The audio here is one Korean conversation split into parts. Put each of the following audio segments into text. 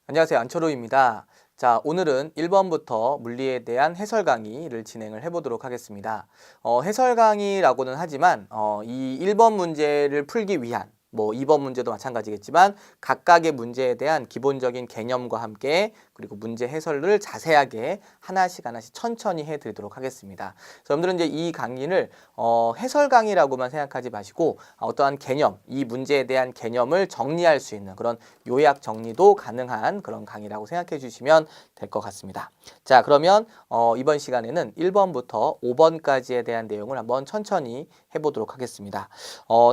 안녕하세요. 안철호입니다. 자, 오늘은 1번부터 물리에 대한 해설 강의를 진행을 해보도록 하겠습니다. 해설 강의라고는 하지만 이 1번 문제를 풀기 위한 2번 문제도 마찬가지겠지만 각각의 문제에 대한 기본적인 개념과 함께 그리고 문제 해설을 자세하게 하나씩 천천히 해드리도록 하겠습니다. 여러분들은 이제 이 강의를 해설 강의라고만 생각하지 마시고 어떠한 개념, 이 문제에 대한 개념을 정리할 수 있는 그런 요약 정리도 가능한 그런 강의라고 생각해 주시면 될 것 같습니다. 자, 그러면 이번 시간에는 1번부터 5번까지에 대한 내용을 한번 천천히 해보도록 하겠습니다.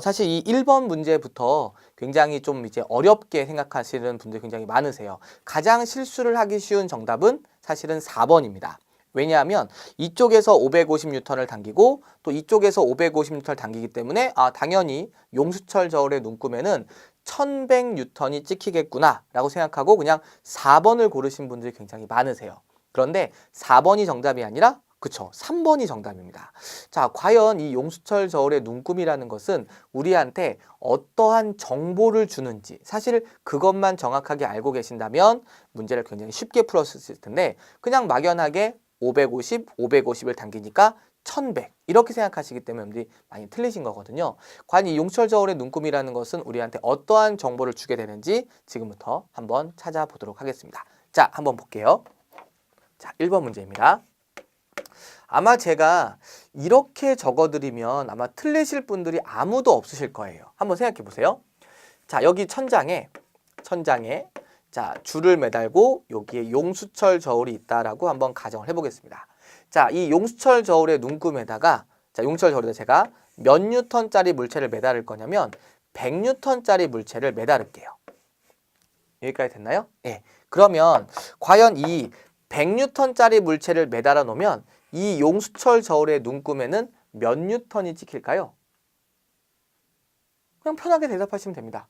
사실 이 1번 문제부터 굉장히 좀 이제 어렵게 생각하시는 분들이 굉장히 많으세요. 가장 실수를 하기 쉬운 정답은 사실은 4번입니다. 왜냐하면 이쪽에서 550N을 당기고 또 이쪽에서 550N를 당기기 때문에 당연히 용수철 저울의 눈금에는 1100N이 찍히겠구나 라고 생각하고 그냥 4번을 고르신 분들이 굉장히 많으세요. 그런데 4번이 정답이 아니라 그쵸, 3번이 정답입니다. 자, 과연 이 용수철 저울의 눈금이라는 것은 우리한테 어떠한 정보를 주는지 사실 그것만 정확하게 알고 계신다면 문제를 굉장히 쉽게 풀었을 텐데 그냥 막연하게 550, 550을 당기니까 1100 이렇게 생각하시기 때문에 여러분들이 많이 틀리신 거거든요. 과연 이 용수철 저울의 눈금이라는 것은 우리한테 어떠한 정보를 주게 되는지 지금부터 한번 찾아보도록 하겠습니다. 자, 한번 볼게요. 자, 1번 문제입니다. 아마 제가 이렇게 적어드리면 아마 틀리실 분들이 아무도 없으실 거예요. 한번 생각해 보세요. 자, 여기 천장에 자, 줄을 매달고 여기에 용수철 저울이 있다라고 한번 가정을 해보겠습니다. 자, 이 용수철 저울의 눈금에다가 자, 용수철 저울에다 제가 몇 뉴턴짜리 물체를 매달을 거냐면 100뉴턴짜리 물체를 매달을게요. 여기까지 됐나요? 예. 그러면 과연 이 100뉴턴짜리 물체를 매달아 놓으면 이 용수철 저울의 눈금에는 몇 뉴턴이 찍힐까요? 그냥 편하게 대답하시면 됩니다.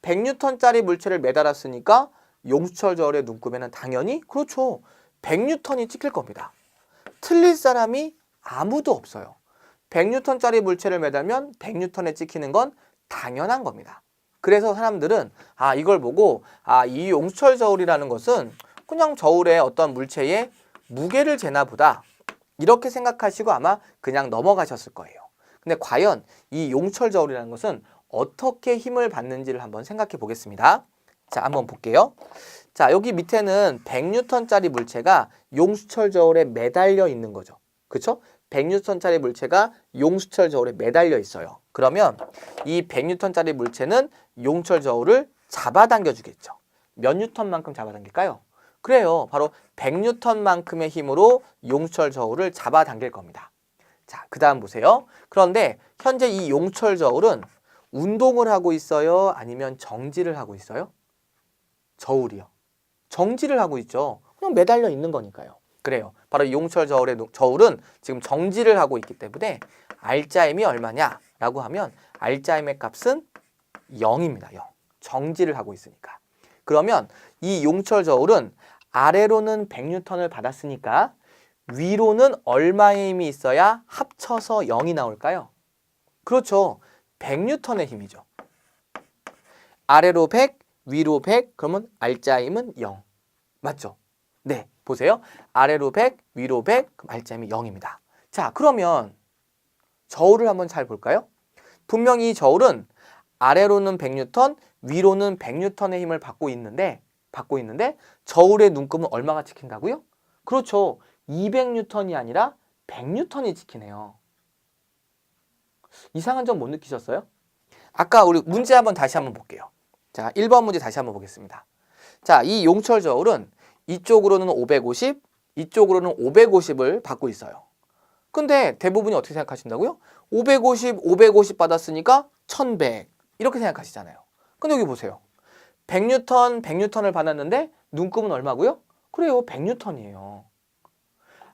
100뉴턴짜리 물체를 매달았으니까 용수철 저울의 눈금에는 당연히 그렇죠. 100뉴턴이 찍힐 겁니다. 틀릴 사람이 아무도 없어요. 100뉴턴짜리 물체를 매달면 100뉴턴에 찍히는 건 당연한 겁니다. 그래서 사람들은 이걸 보고 이 용수철 저울이라는 것은 그냥 저울의 어떤 물체의 무게를 재나 보다 이렇게 생각하시고 아마 그냥 넘어가셨을 거예요. 근데 과연 이 용수철 저울이라는 것은 어떻게 힘을 받는지를 한번 생각해 보겠습니다. 자, 한번 볼게요. 자, 여기 밑에는 100뉴턴짜리 물체가 용수철 저울에 매달려 있는 거죠. 그렇죠? 100뉴턴짜리 물체가 용수철 저울에 매달려 있어요. 그러면 이 100뉴턴짜리 물체는 용수철 저울을 잡아당겨 주겠죠. 몇 뉴턴만큼 잡아당길까요? 그래요. 바로 100뉴턴만큼의 힘으로 용수철 저울을 잡아당길 겁니다. 자, 그 다음 보세요. 그런데 현재 이 용수철 저울은 운동을 하고 있어요? 아니면 정지를 하고 있어요? 저울이요. 정지를 하고 있죠. 그냥 매달려 있는 거니까요. 그래요. 바로 이 용수철 저울은 지금 정지를 하고 있기 때문에 알짜임이 얼마냐라고 하면 알짜임의 값은 0입니다. 0. 정지를 하고 있으니까. 그러면 이 용수철 저울은 아래로는 100뉴턴을 받았으니까 위로는 얼마의 힘이 있어야 합쳐서 0이 나올까요? 그렇죠. 100뉴턴의 힘이죠. 아래로 100, 위로 100, 그러면 알짜임은 0. 맞죠? 네, 보세요. 아래로 100, 위로 100, 그럼 알짜임이 0입니다. 자, 그러면 저울을 한번 잘 볼까요? 분명히 이 저울은 아래로는 100뉴턴, 위로는 100뉴턴의 힘을 받고 있는데 저울의 눈금은 얼마가 찍힌다고요? 그렇죠. 200뉴턴이 아니라 100뉴턴이 찍히네요. 이상한 점 못 느끼셨어요? 아까 우리 문제 다시 한번 볼게요. 자, 1번 문제 다시 한번 보겠습니다. 자, 이 용수철 저울은 이쪽으로는 550, 이쪽으로는 550을 받고 있어요. 근데 대부분이 어떻게 생각하신다고요? 550 받았으니까 1100 이렇게 생각하시잖아요. 근데 여기 보세요. 100뉴턴을 받았는데 눈금은 얼마고요? 그래요. 100뉴턴이에요.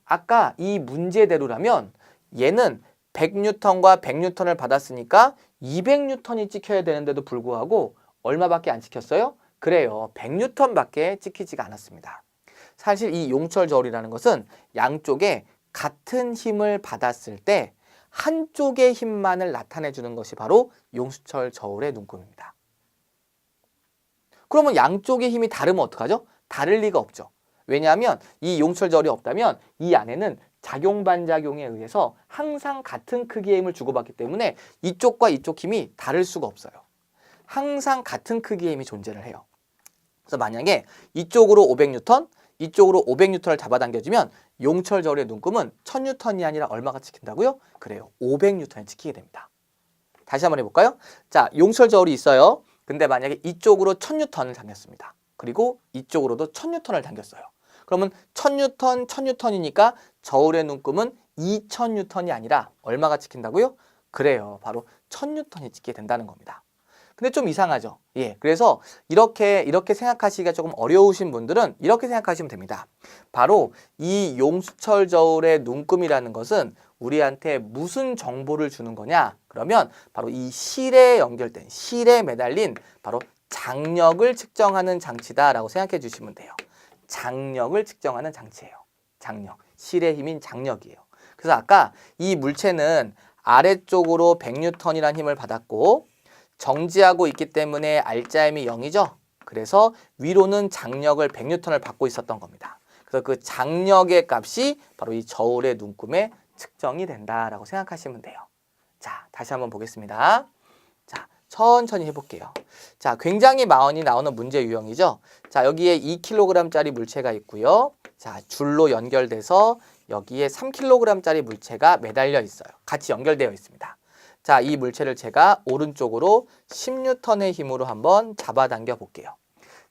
아까 이 문제대로라면 얘는 100뉴턴과 100뉴턴을 받았으니까 200뉴턴이 찍혀야 되는데도 불구하고 얼마밖에 안 찍혔어요? 그래요. 100N밖에 찍히지가 않았습니다. 사실 이 용철 저울이라는 것은 양쪽에 같은 힘을 받았을 때 한쪽의 힘만을 나타내 주는 것이 바로 용수철 저울의 눈금입니다. 그러면 양쪽의 힘이 다르면 어떡하죠? 다를 리가 없죠. 왜냐하면 이 용수철 저울이 없다면 이 안에는 작용 반작용에 의해서 항상 같은 크기의 힘을 주고받기 때문에 이쪽과 이쪽 힘이 다를 수가 없어요. 항상 같은 크기의 힘이 존재를 해요. 그래서 만약에 이쪽으로 500N, 이쪽으로 500N를 잡아당겨주면 용철 저울의 눈금은 1000N이 아니라 얼마가 찍힌다고요? 그래요. 500N이 찍히게 됩니다. 다시 한번 해볼까요? 자, 용철 저울이 있어요. 근데 만약에 이쪽으로 1000N을 당겼습니다. 그리고 이쪽으로도 1000N을 당겼어요. 그러면 1000N, 1000N이니까 저울의 눈금은 2000N이 아니라 얼마가 찍힌다고요? 그래요. 바로 1000N이 찍게 된다는 겁니다. 근데 좀 이상하죠? 예. 그래서 이렇게 생각하시기가 조금 어려우신 분들은 이렇게 생각하시면 됩니다. 바로 이 용수철 저울의 눈금이라는 것은 우리한테 무슨 정보를 주는 거냐? 그러면 바로 이 실에 연결된, 실에 매달린 바로 장력을 측정하는 장치다라고 생각해 주시면 돼요. 장력을 측정하는 장치예요. 장력. 실의 힘인 장력이에요. 그래서 아까 이 물체는 아래쪽으로 100N이라는 힘을 받았고 정지하고 있기 때문에 알짜힘이 0이죠. 그래서 위로는 장력을 100N을 받고 있었던 겁니다. 그래서 그 장력의 값이 바로 이 저울의 눈금에 측정이 된다라고 생각하시면 돼요. 자, 다시 한번 보겠습니다. 자, 천천히 해볼게요. 자, 굉장히 많이 나오는 문제 유형이죠. 자, 여기에 2kg짜리 물체가 있고요. 자, 줄로 연결돼서 여기에 3kg짜리 물체가 매달려 있어요. 같이 연결되어 있습니다. 자, 이 물체를 제가 오른쪽으로 10N의 힘으로 한번 잡아당겨 볼게요.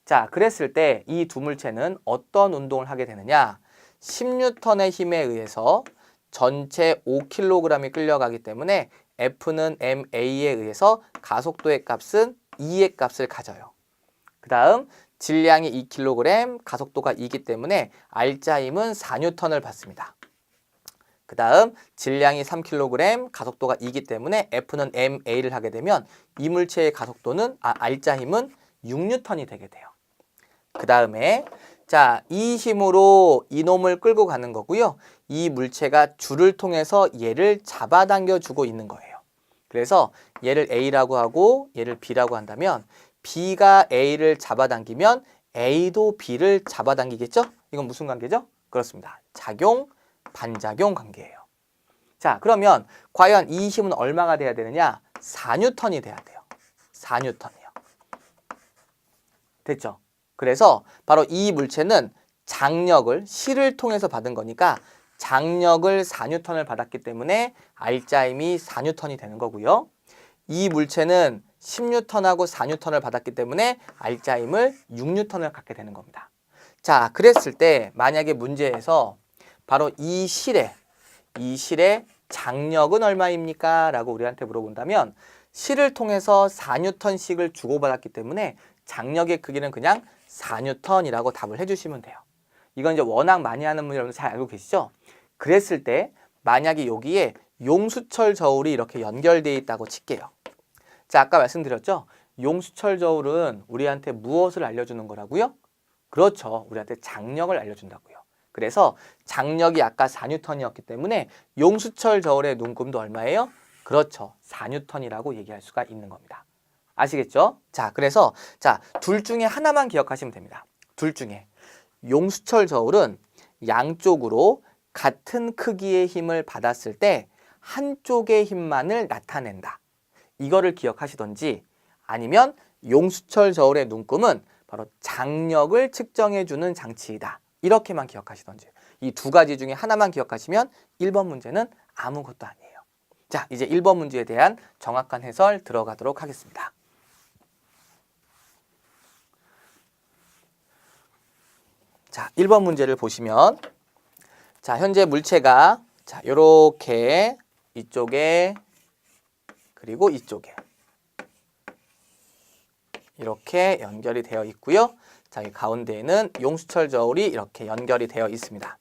자, 그랬을 때 이 두 물체는 어떤 운동을 하게 되느냐? 10N의 힘에 의해서 전체 5kg이 끌려가기 때문에 F는 ma에 의해서 가속도의 값은 2의 값을 가져요. 그 다음 질량이 2kg, 가속도가 2이기 때문에 알짜힘은 4N을 받습니다. 그 다음 질량이 3kg, 가속도가 2이기 때문에 F는 ma를 하게 되면 이 물체의 가속도는 알짜힘은 6N이 되게 돼요. 그 다음에 자, 이 힘으로 이놈을 끌고 가는 거고요. 이 물체가 줄을 통해서 얘를 잡아당겨 주고 있는 거예요. 그래서 얘를 A라고 하고 얘를 B라고 한다면 B가 A를 잡아당기면 A도 B를 잡아당기겠죠? 이건 무슨 관계죠? 그렇습니다. 작용, 반작용 관계예요. 자, 그러면 과연 이 힘은 얼마가 돼야 되느냐? 4N이 돼야 돼요. 4N이요. 됐죠? 그래서 바로 이 물체는 장력을 실을 통해서 받은 거니까 장력을 4N을 받았기 때문에 알짜힘이 4N이 되는 거고요. 이 물체는 10N하고 4N을 받았기 때문에 알짜힘을 6N을 갖게 되는 겁니다. 자, 그랬을 때 만약에 문제에서 바로 이 실의 장력은 얼마입니까? 라고 우리한테 물어본다면 실을 통해서 4N씩을 주고받았기 때문에 장력의 크기는 그냥 4N이라고 답을 해주시면 돼요. 이건 이제 워낙 많이 하는 분이 여러분 잘 알고 계시죠? 그랬을 때 만약에 여기에 용수철 저울이 이렇게 연결되어 있다고 칠게요. 자, 아까 말씀드렸죠? 용수철 저울은 우리한테 무엇을 알려주는 거라고요? 그렇죠. 우리한테 장력을 알려준다고요. 그래서 장력이 아까 4N이었기 때문에 용수철 저울의 눈금도 얼마예요? 그렇죠. 4N이라고 얘기할 수가 있는 겁니다. 아시겠죠? 자, 그래서 둘 중에 하나만 기억하시면 됩니다. 둘 중에 용수철 저울은 양쪽으로 같은 크기의 힘을 받았을 때 한쪽의 힘만을 나타낸다. 이거를 기억하시던지 아니면 용수철 저울의 눈금은 바로 장력을 측정해주는 장치이다. 이렇게만 기억하시던지 이 두 가지 중에 하나만 기억하시면 1번 문제는 아무것도 아니에요. 자, 이제 1번 문제에 대한 정확한 해설 들어가도록 하겠습니다. 자, 1번 문제를 보시면 자, 현재 물체가 자, 요렇게 이쪽에 그리고 이쪽에 이렇게 연결이 되어 있고요. 자, 이 가운데에는 용수철 저울이 이렇게 연결이 되어 있습니다.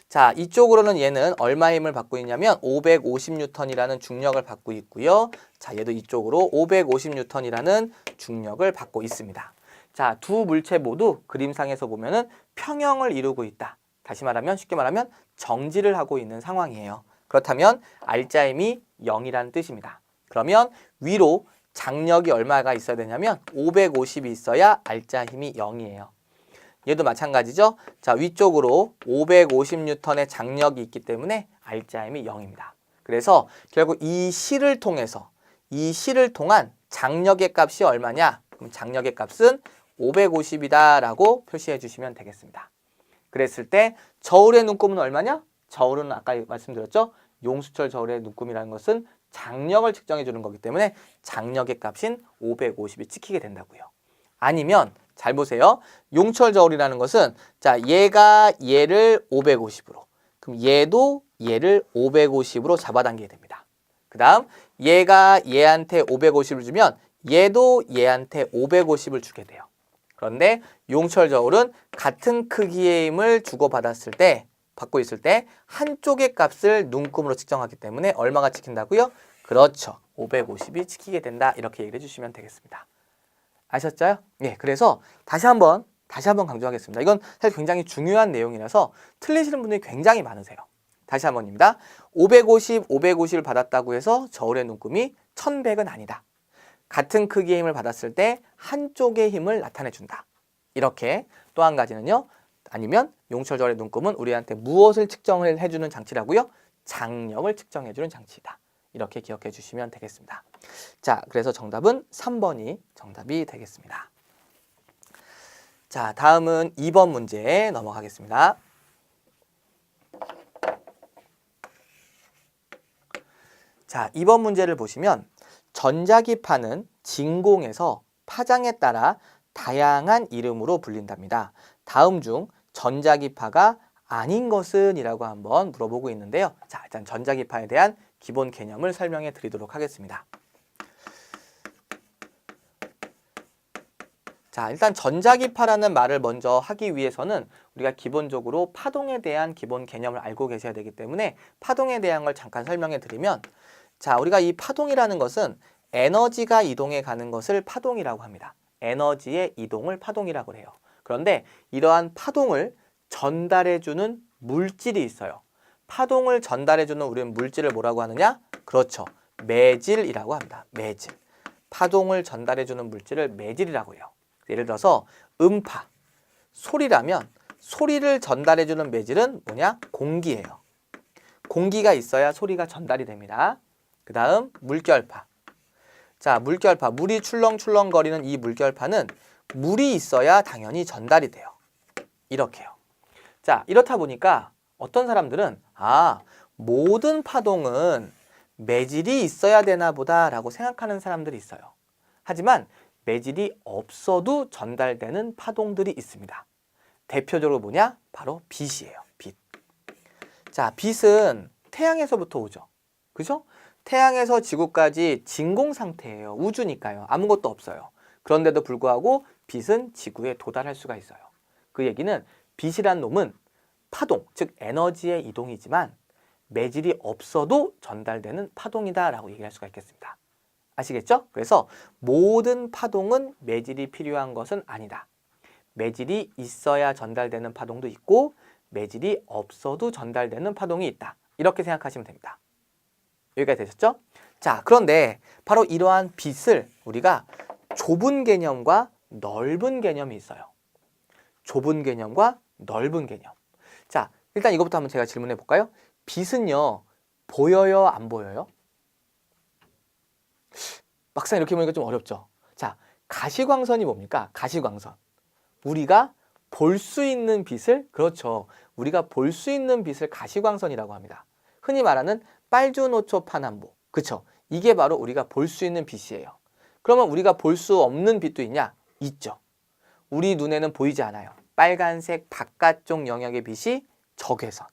자, 이쪽으로는 얘는 얼마의 힘을 받고 있냐면 550N이라는 중력을 받고 있고요. 자, 얘도 이쪽으로 550N이라는 중력을 받고 있습니다. 자, 두 물체 모두 그림상에서 보면은 평형을 이루고 있다. 다시 말하면 쉽게 말하면 정지를 하고 있는 상황이에요. 그렇다면 R자임이 0이라는 뜻입니다. 그러면 위로 장력이 얼마가 있어야 되냐면 550이 있어야 R자 힘이 0이에요. 얘도 마찬가지죠. 자, 위쪽으로 550N의 장력이 있기 때문에 R자 힘이 0입니다. 그래서 결국 이 실을 통한 장력의 값이 얼마냐? 그럼 장력의 값은 550이다 라고 표시해 주시면 되겠습니다. 그랬을 때 저울의 눈금은 얼마냐? 저울은 아까 말씀드렸죠. 용수철 저울의 눈금이라는 것은 장력을 측정해 주는 거기 때문에 장력의 값인 550이 찍히게 된다고요. 아니면 잘 보세요. 용철 저울이라는 것은 자, 얘가 얘를 550으로, 그럼 얘도 얘를 550으로 잡아당기게 됩니다. 그 다음 얘가 얘한테 550을 주면 얘도 얘한테 550을 주게 돼요. 그런데 용철 저울은 같은 크기의 힘을 받고 있을 때 한쪽의 값을 눈금으로 측정하기 때문에 얼마가 찍힌다고요? 그렇죠. 550이 찍히게 된다. 이렇게 얘기를 해주시면 되겠습니다. 아셨죠? 예, 그래서 다시 한번 강조하겠습니다. 이건 사실 굉장히 중요한 내용이라서 틀리시는 분들이 굉장히 많으세요. 다시 한번입니다. 550을 받았다고 해서 저울의 눈금이 1100은 아니다. 같은 크기의 힘을 받았을 때 한쪽의 힘을 나타내준다. 이렇게 또 한 가지는요. 아니면 용철 저울의 눈금은 우리한테 무엇을 측정을 해주는 장치라고요? 장력을 측정해주는 장치이다. 이렇게 기억해 주시면 되겠습니다. 자, 그래서 정답은 3번이 정답이 되겠습니다. 자, 다음은 2번 문제에 넘어가겠습니다. 자, 2번 문제를 보시면 전자기파는 진공에서 파장에 따라 다양한 이름으로 불린답니다. 다음 중 전자기파가 아닌 것은? 이라고 한번 물어보고 있는데요. 자, 일단 전자기파에 대한 기본 개념을 설명해 드리도록 하겠습니다. 자, 일단 전자기파라는 말을 먼저 하기 위해서는 우리가 기본적으로 파동에 대한 기본 개념을 알고 계셔야 되기 때문에 파동에 대한 걸 잠깐 설명해 드리면, 자, 우리가 이 파동이라는 것은 에너지가 이동해 가는 것을 파동이라고 합니다. 에너지의 이동을 파동이라고 해요. 그런데 이러한 파동을 전달해주는 물질이 있어요. 파동을 전달해주는 우리는 물질을 뭐라고 하느냐? 그렇죠. 매질이라고 합니다. 매질. 파동을 전달해주는 물질을 매질이라고 해요. 예를 들어서 음파, 소리라면 소리를 전달해주는 매질은 뭐냐? 공기예요. 공기가 있어야 소리가 전달이 됩니다. 그 다음 물결파. 자, 물결파, 물이 출렁출렁거리는 이 물결파는 물이 있어야 당연히 전달이 돼요. 이렇게요. 자, 이렇다 보니까 어떤 사람들은 모든 파동은 매질이 있어야 되나 보다 라고 생각하는 사람들이 있어요. 하지만 매질이 없어도 전달되는 파동들이 있습니다. 대표적으로 뭐냐? 바로 빛이에요. 빛. 자, 빛은 태양에서부터 오죠. 그죠? 태양에서 지구까지 진공 상태예요. 우주니까요. 아무것도 없어요. 그런데도 불구하고 빛은 지구에 도달할 수가 있어요. 그 얘기는 빛이란 놈은 파동, 즉 에너지의 이동이지만 매질이 없어도 전달되는 파동이다라고 얘기할 수가 있겠습니다. 아시겠죠? 그래서 모든 파동은 매질이 필요한 것은 아니다. 매질이 있어야 전달되는 파동도 있고 매질이 없어도 전달되는 파동이 있다. 이렇게 생각하시면 됩니다. 여기까지 되셨죠? 자, 그런데 바로 이러한 빛을 우리가 좁은 개념과 넓은 개념이 있어요. 좁은 개념과 넓은 개념. 자, 일단 이것부터 한번 제가 질문해 볼까요? 빛은요, 보여요, 안 보여요? 막상 이렇게 보니까 좀 어렵죠? 자, 가시광선이 뭡니까? 가시광선. 우리가 볼 수 있는 빛을, 그렇죠. 우리가 볼 수 있는 빛을 가시광선이라고 합니다. 흔히 말하는 빨주노초 파남보. 그쵸? 이게 바로 우리가 볼 수 있는 빛이에요. 그러면 우리가 볼 수 없는 빛도 있냐? 있죠. 우리 눈에는 보이지 않아요. 빨간색 바깥쪽 영역의 빛이 적외선.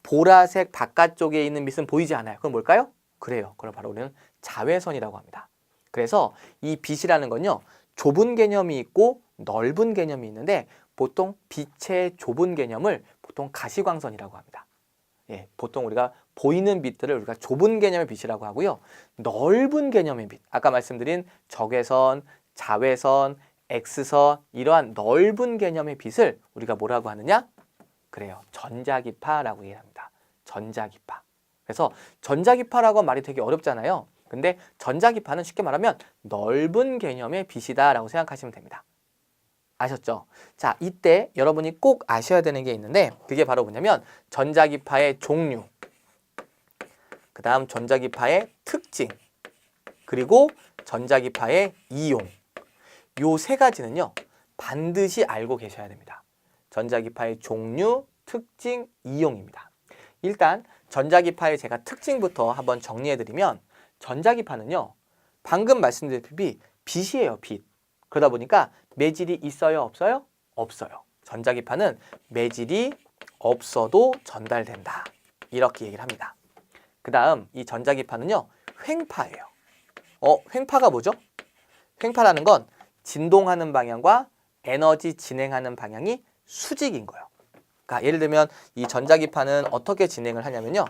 보라색 바깥쪽에 있는 빛은 보이지 않아요. 그럼 뭘까요? 그래요. 그걸 바로 우리는 자외선이라고 합니다. 그래서 이 빛이라는 건요, 좁은 개념이 있고 넓은 개념이 있는데 보통 빛의 좁은 개념을 보통 가시광선이라고 합니다. 예, 보통 우리가 보이는 빛들을 우리가 좁은 개념의 빛이라고 하고요. 넓은 개념의 빛, 아까 말씀드린 적외선, 자외선, X선 이러한 넓은 개념의 빛을 우리가 뭐라고 하느냐? 그래요. 전자기파라고 얘기합니다. 전자기파. 그래서 전자기파라고 말이 되게 어렵잖아요. 근데 전자기파는 쉽게 말하면 넓은 개념의 빛이다라고 생각하시면 됩니다. 아셨죠? 자, 이때 여러분이 꼭 아셔야 되는 게 있는데 그게 바로 뭐냐면 전자기파의 종류, 그 다음 전자기파의 특징, 그리고 전자기파의 이용. 요 세 가지는요. 반드시 알고 계셔야 됩니다. 전자기파의 종류, 특징, 이용입니다. 일단 전자기파의 제가 특징부터 한번 정리해드리면 전자기파는요. 방금 말씀드린 빛이에요. 빛. 그러다 보니까 매질이 있어요? 없어요? 없어요. 전자기파는 매질이 없어도 전달된다. 이렇게 얘기를 합니다. 그 다음 이 전자기파는요. 횡파예요. 횡파가 뭐죠? 횡파라는 건 진동하는 방향과 에너지 진행하는 방향이 수직인 거예요. 그러니까 예를 들면 이 전자기파는 어떻게 진행을 하냐면요.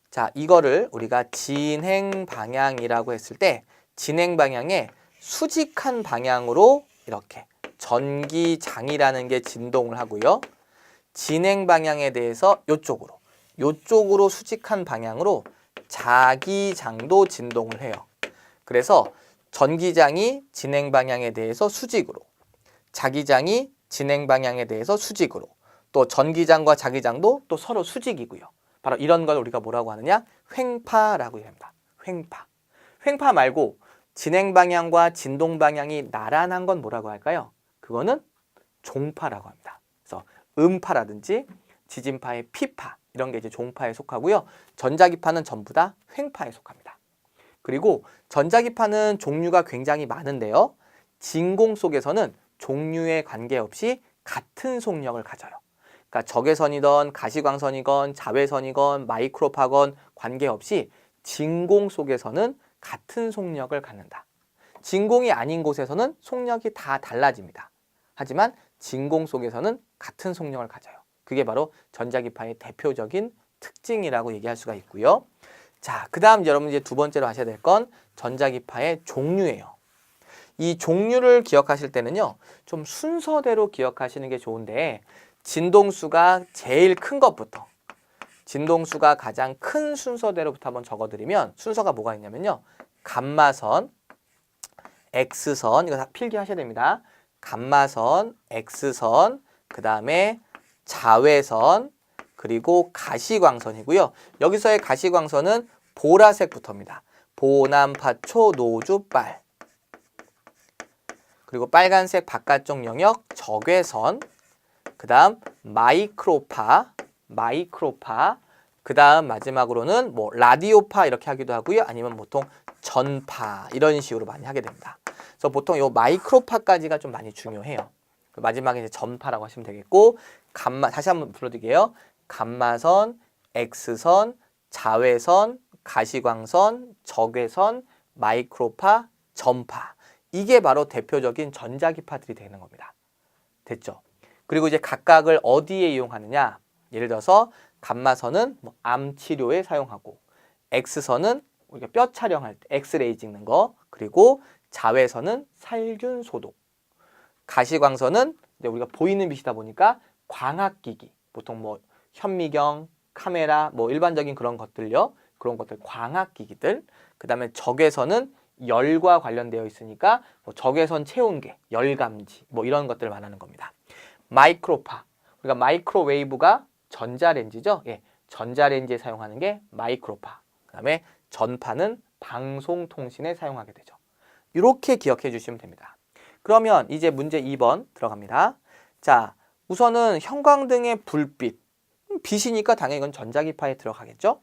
자, 이거를 우리가 진행 방향이라고 했을 때 진행 방향에 수직한 방향으로 이렇게 전기장이라는 게 진동을 하고요. 진행 방향에 대해서 요쪽으로 수직한 방향으로 자기장도 진동을 해요. 그래서 전기장이 진행 방향에 대해서 수직으로, 자기장이 진행 방향에 대해서 수직으로, 또 전기장과 자기장도 또 서로 수직이고요. 바로 이런 걸 우리가 뭐라고 하느냐? 횡파라고 합니다. 횡파. 횡파 말고 진행 방향과 진동 방향이 나란한 건 뭐라고 할까요? 그거는 종파라고 합니다. 그래서 음파라든지 지진파의 피파 이런 게 이제 종파에 속하고요. 전자기파는 전부 다 횡파에 속합니다. 그리고 전자기파는 종류가 굉장히 많은데요. 진공 속에서는 종류에 관계없이 같은 속력을 가져요. 그러니까 적외선이건 가시광선이건 자외선이건 마이크로파건 관계없이 진공 속에서는 같은 속력을 갖는다. 진공이 아닌 곳에서는 속력이 다 달라집니다. 하지만 진공 속에서는 같은 속력을 가져요. 그게 바로 전자기파의 대표적인 특징이라고 얘기할 수가 있고요. 자, 그 다음 여러분 이제 두 번째로 아셔야 될 건 전자기파의 종류예요. 이 종류를 기억하실 때는요, 좀 순서대로 기억하시는 게 좋은데, 진동수가 제일 큰 것부터, 진동수가 가장 큰 순서대로부터 한번 적어드리면, 순서가 뭐가 있냐면요, 감마선, X선, 이거 다 필기하셔야 됩니다. 감마선, X선, 그 다음에 자외선, 그리고 가시광선이고요. 여기서의 가시광선은 보라색부터입니다. 보남파초 노주빨. 그리고 빨간색 바깥쪽 영역 적외선. 그 다음 마이크로파. 그 다음 마지막으로는 뭐 라디오파 이렇게 하기도 하고요. 아니면 보통 전파 이런 식으로 많이 하게 됩니다. 그래서 보통 요 마이크로파까지가 좀 많이 중요해요. 마지막에 이제 전파라고 하시면 되겠고, 다시 한번 불러드릴게요. 감마선, X선, 자외선, 가시광선, 적외선, 마이크로파, 전파. 이게 바로 대표적인 전자기파들이 되는 겁니다. 됐죠? 그리고 이제 각각을 어디에 이용하느냐? 예를 들어서 감마선은 뭐 암 치료에 사용하고, X선은 우리가 뼈 촬영할 때 엑스레이 찍는 거, 그리고 자외선은 살균 소독. 가시광선은 이제 우리가 보이는 빛이다 보니까 광학기기, 보통 뭐 현미경, 카메라, 뭐 일반적인 그런 것들요. 그런 것들 광학기기들. 그 다음에 적외선은 열과 관련되어 있으니까 뭐 적외선 체온계, 열감지 뭐 이런 것들을 말하는 겁니다. 마이크로파, 우리가 마이크로웨이브가 전자레인지죠. 예, 전자레인지에 사용하는 게 마이크로파. 그 다음에 전파는 방송통신에 사용하게 되죠. 이렇게 기억해 주시면 됩니다. 그러면 이제 문제 2번 들어갑니다. 자, 우선은 형광등의 불빛. 빛이니까 당연히 이건 전자기파에 들어가겠죠.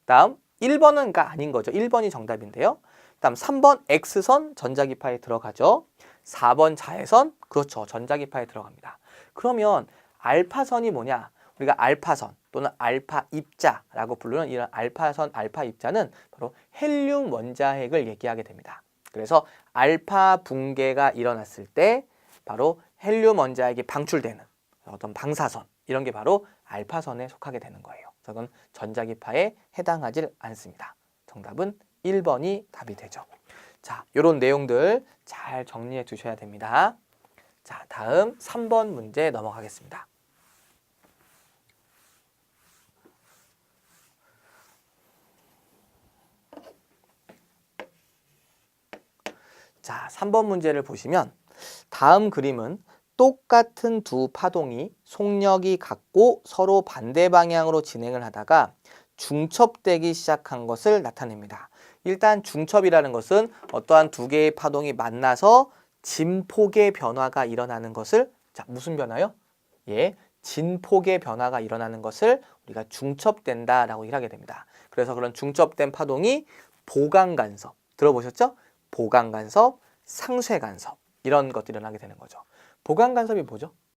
다음 1번은 아닌 거죠. 1번이 정답인데요. 다음 3번 X선 전자기파에 들어가죠. 4번 자외선, 그렇죠. 전자기파에 들어갑니다. 그러면 알파선이 뭐냐? 우리가 알파선 또는 알파 입자라고 부르는 이런 알파선, 알파 입자는 바로 헬륨 원자핵을 얘기하게 됩니다. 그래서 알파 붕괴가 일어났을 때 바로 헬륨 원자핵이 방출되는 어떤 방사선, 이런 게 바로 알파선에 속하게 되는 거예요. 그건 전자기파에 해당하지 않습니다. 정답은 1번이 답이 되죠. 자, 요런 내용들 잘 정리해 두셔야 됩니다. 자, 다음 3번 문제 넘어가겠습니다. 자, 3번 문제를 보시면 다음 그림은 똑같은 두 파동이 속력이 같고 서로 반대 방향으로 진행을 하다가 중첩되기 시작한 것을 나타냅니다. 일단 중첩이라는 것은 어떠한 두 개의 파동이 만나서 진폭의 변화가 일어나는 것을, 자, 무슨 변화요? 예, 진폭의 변화가 일어나는 것을 우리가 중첩된다라고 일하게 됩니다. 그래서 그런 중첩된 파동이 보강간섭, 들어보셨죠? 보강간섭, 상쇄간섭, 이런 것들이 일어나게 되는 거죠. 보강간섭이 뭐죠?